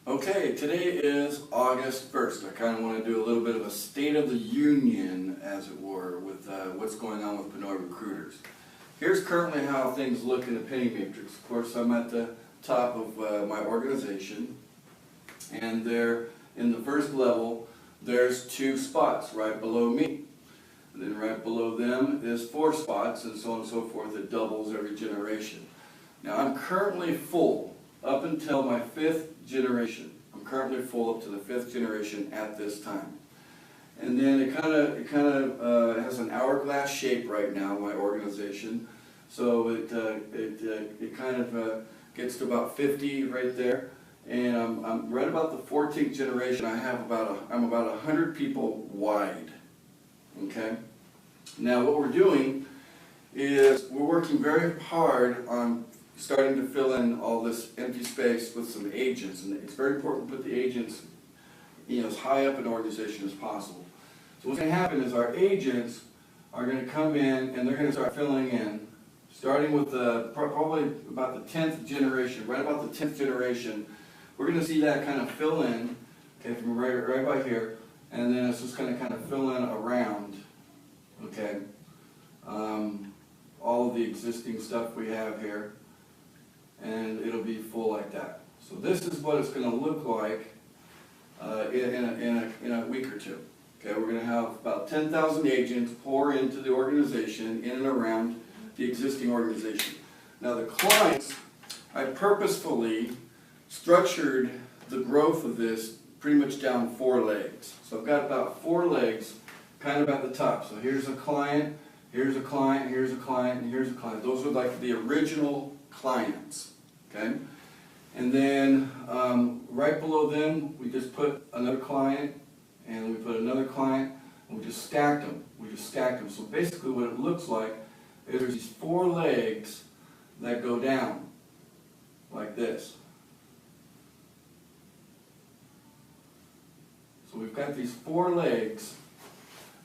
Okay, today is August 1st. I kind of want to do a little bit of a state of the union, as it were, with what's going on with Pinoy Recruiters. Here's currently how things look in the penny matrix. Of course, I'm at the top of my organization, and there, in the first level, there's 2 spots right below me. And then right below them is 4 spots, and so on and so forth. It doubles every generation. Now, I'm currently full up until my 5th generation. I'm currently full up to the 5th generation at this time. And then it kind of has an hourglass shape right now, my organization. So it kind of gets to about 50 right there. And I'm right about the 14th generation. I'm about 100 people wide. Okay? Now what we're doing is we're working very hard on starting to fill in all this empty space with some agents, and it's very important to put the agents, as high up in the organization as possible. So what's going to happen is our agents are going to come in and they're going to start filling in, starting with probably about the 10th generation, right about the 10th generation. We're going to see that kind of fill in, okay, from right by here, and then it's just going to kind of fill in around, okay, all of the existing stuff we have here. And it'll be full like that. So this is what it's going to look like in a week or two. Okay, we're going to have about 10,000 agents pour into the organization in and around the existing organization. Now the clients, I purposefully structured the growth of this pretty much down 4 legs. So I've got about 4 legs kind of at the top. So here's a client, here's a client, here's a client, and here's a client. Those are like the original clients, okay? And then right below them, we just put another client, and we put another client, and we just stacked them. So basically what it looks like is there's these 4 legs that go down, like this. So we've got these 4 legs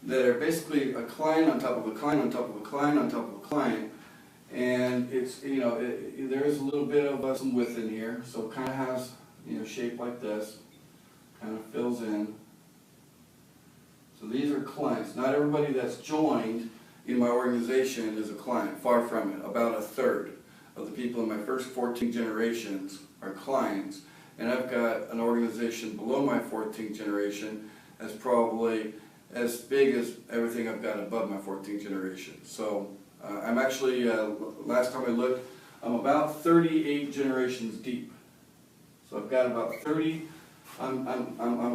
that are basically a client on top of a client on top of a client on top of a client. And it's, there is a little bit of some width in here, so it kind of has, shape like this, kind of fills in. So these are clients. Not everybody that's joined in my organization is a client, far from it. About a third of the people in my first 14 generations are clients. And I've got an organization below my 14th generation that's probably as big as everything I've got above my 14th generation. So I'm actually, last time I looked, I'm about 38 generations deep. So I've got about I'm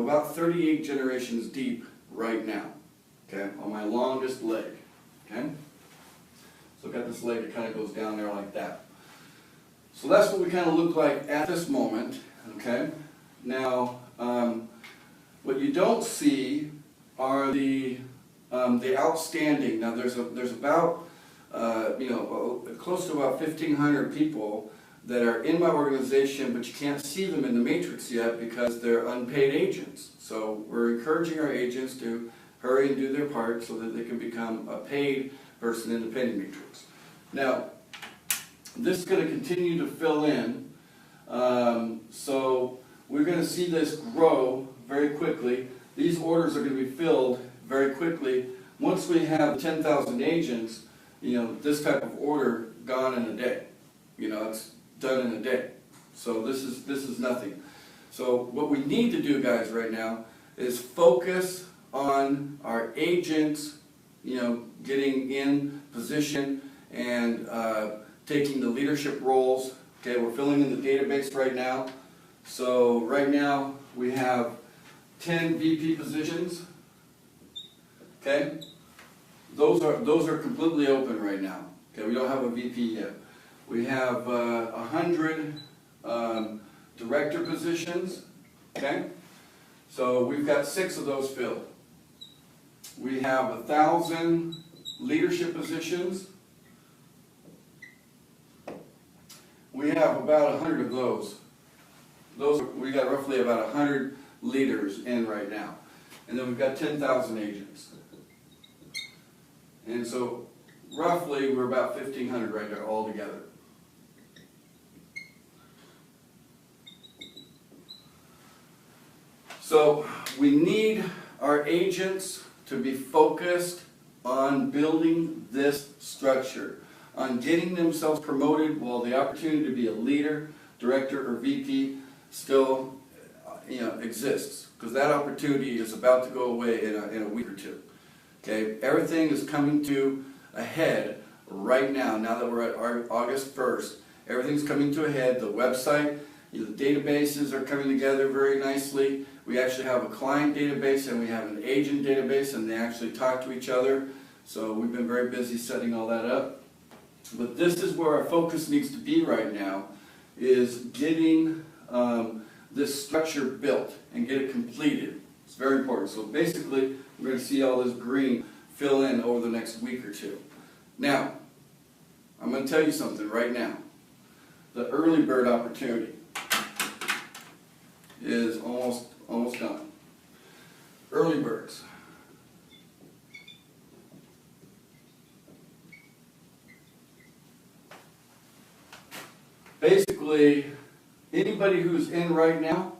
about 38 generations deep right now, okay, on my longest leg, okay? So I've got this leg that kind of goes down there like that. So that's what we kind of look like at this moment, okay? Now, what you don't see are the outstanding. Now there's about close to about 1,500 people that are in my organization, but you can't see them in the matrix yet because they're unpaid agents. So we're encouraging our agents to hurry and do their part so that they can become a paid person in the penny matrix. Now, this is going to continue to fill in, so we're going to see this grow very quickly. These orders are going to be filled very quickly. Once we have 10,000 agents, this type of order gone in a day. It's done in a day. So this is nothing. So what we need to do, guys, right now is focus on our agents, getting in position and taking the leadership roles. Okay, we're filling in the database right now. So right now we have 10 VP positions. Okay? Those are completely open right now. Okay, we don't have a VP yet. We have 100 director positions. Okay, so we've got 6 of those filled. We have 1,000 leadership positions. We have about 100 of those. We got roughly about 100 leaders in right now, and then we've got 10,000 agents. And so roughly we're about 1,500 right there all together. So we need our agents to be focused on building this structure, on getting themselves promoted while the opportunity to be a leader, director, or VP still exists, because that opportunity is about to go away in a week or two. Okay, everything is coming to a head right now. Now that we're at August 1st, everything's coming to a head. The website, the databases are coming together very nicely. We actually have a client database and we have an agent database, and they actually talk to each other. So we've been very busy setting all that up. But this is where our focus needs to be right now, is getting this structure built and get it completed. It's very important. So basically, we're going to see all this green fill in over the next week or two. Now, I'm going to tell you something right now. The early bird opportunity is almost done. Early birds. Basically, anybody who's in right now,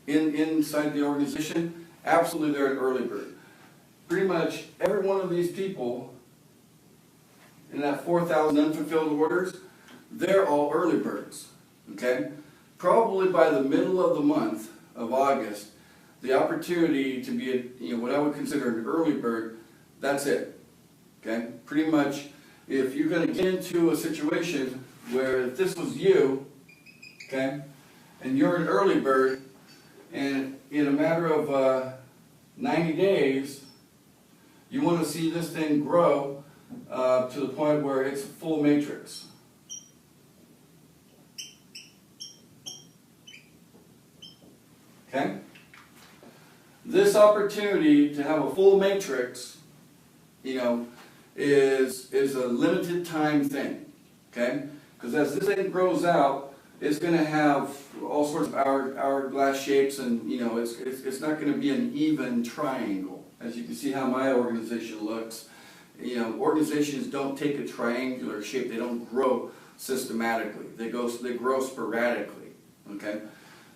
inside the organization, absolutely they're an early bird. Pretty much every one of these people in that 4,000 unfulfilled orders, they're all early birds, okay? Probably by the middle of the month of August, the opportunity to be what I would consider an early bird, that's it, okay? Pretty much, if you're going to get into a situation where if this was you, okay, and you're an early bird, and in a matter of 90 days, you want to see this thing grow to the point where it's a full matrix. Okay? This opportunity to have a full matrix, is a limited time thing. Okay? Because as this thing grows out, it's going to have all sorts of hourglass shapes, and it's not going to be an even triangle. As you can see how my organization looks. Organizations don't take a triangular shape. They don't grow systematically. They grow sporadically. Okay.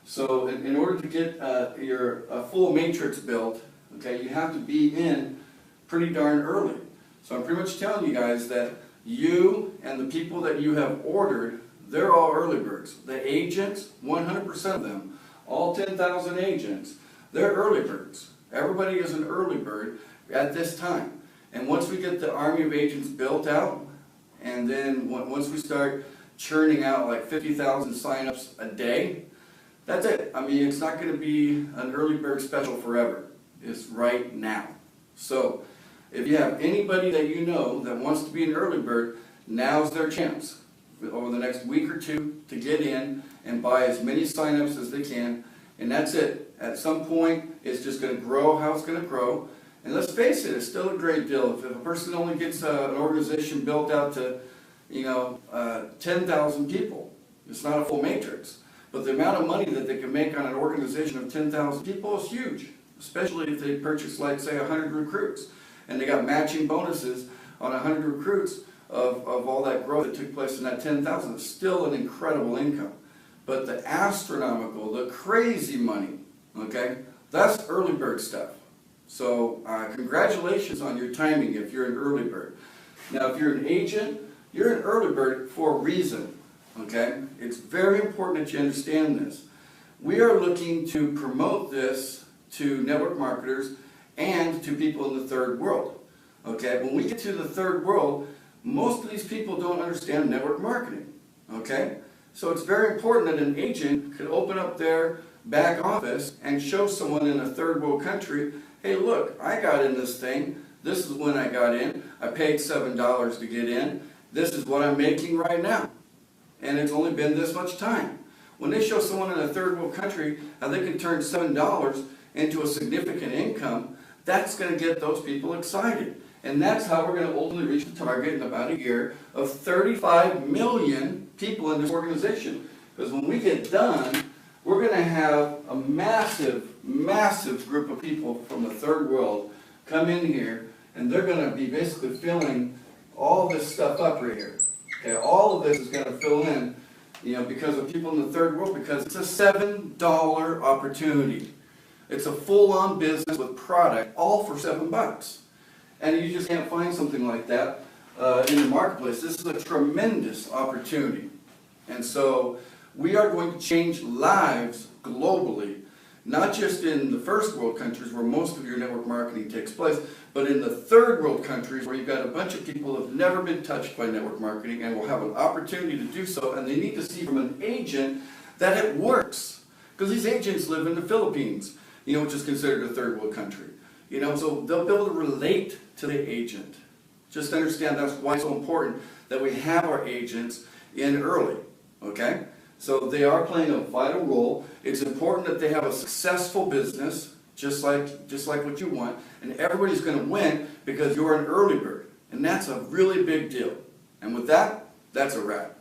So in order to get your full matrix built, okay, you have to be in pretty darn early. So I'm pretty much telling you guys that you and the people that you have ordered, they're all early birds. The agents, 100% of them, all 10,000 agents, they're early birds. Everybody is an early bird at this time. And once we get the army of agents built out, and then once we start churning out like 50,000 signups a day, that's it. I mean, it's not going to be an early bird special forever. It's right now. So if you have anybody that you know that wants to be an early bird, now's their chance over the next week or two to get in and buy as many signups as they can. And that's it. At some point, it's just going to grow how it's going to grow. And let's face it, it's still a great deal. If a person only gets an organization built out to, 10,000 people, it's not a full matrix. But the amount of money that they can make on an organization of 10,000 people is huge, especially if they purchase, like, say, 100 recruits. And they got matching bonuses on 100 recruits of all that growth that took place in that 10,000. It's still an incredible income. But the astronomical, the crazy money, okay, that's early bird stuff. So congratulations on your timing if you're an early bird. Now if you're an agent, you're an early bird for a reason, okay? It's very important that you understand this. We are looking to promote this to network marketers and to people in the third world, okay? When we get to the third world, most of these people don't understand network marketing, okay? So it's very important that an agent could open up their back office and show someone in a third world country, hey, look, I got in this thing. This is when I got in. I paid $7 to get in. This is what I'm making right now. And it's only been this much time. When they show someone in a third world country how they can turn $7 into a significant income, that's going to get those people excited. And that's how we're going to ultimately reach the target in about a year of 35 million people in this organization. Because when we get done, we're going to have a massive, massive group of people from the third world come in here, and they're going to be basically filling all this stuff up right here. Okay, all of this is going to fill in, because of people in the third world, because it's a $7 opportunity. It's a full-on business with product, all for $7. And you just can't find something like that in the marketplace. This is a tremendous opportunity. And so we are going to change lives globally, not just in the first world countries where most of your network marketing takes place, but in the third world countries where you've got a bunch of people who have never been touched by network marketing and will have an opportunity to do so, and they need to see from an agent that it works. Because these agents live in the Philippines, which is considered a third world country. So they'll be able to relate to the agent. Just understand that's why it's so important that we have our agents in early, okay? So they are playing a vital role. It's important that they have a successful business, just like what you want, and everybody's going to win because you're an early bird, and that's a really big deal. And with that, that's a wrap.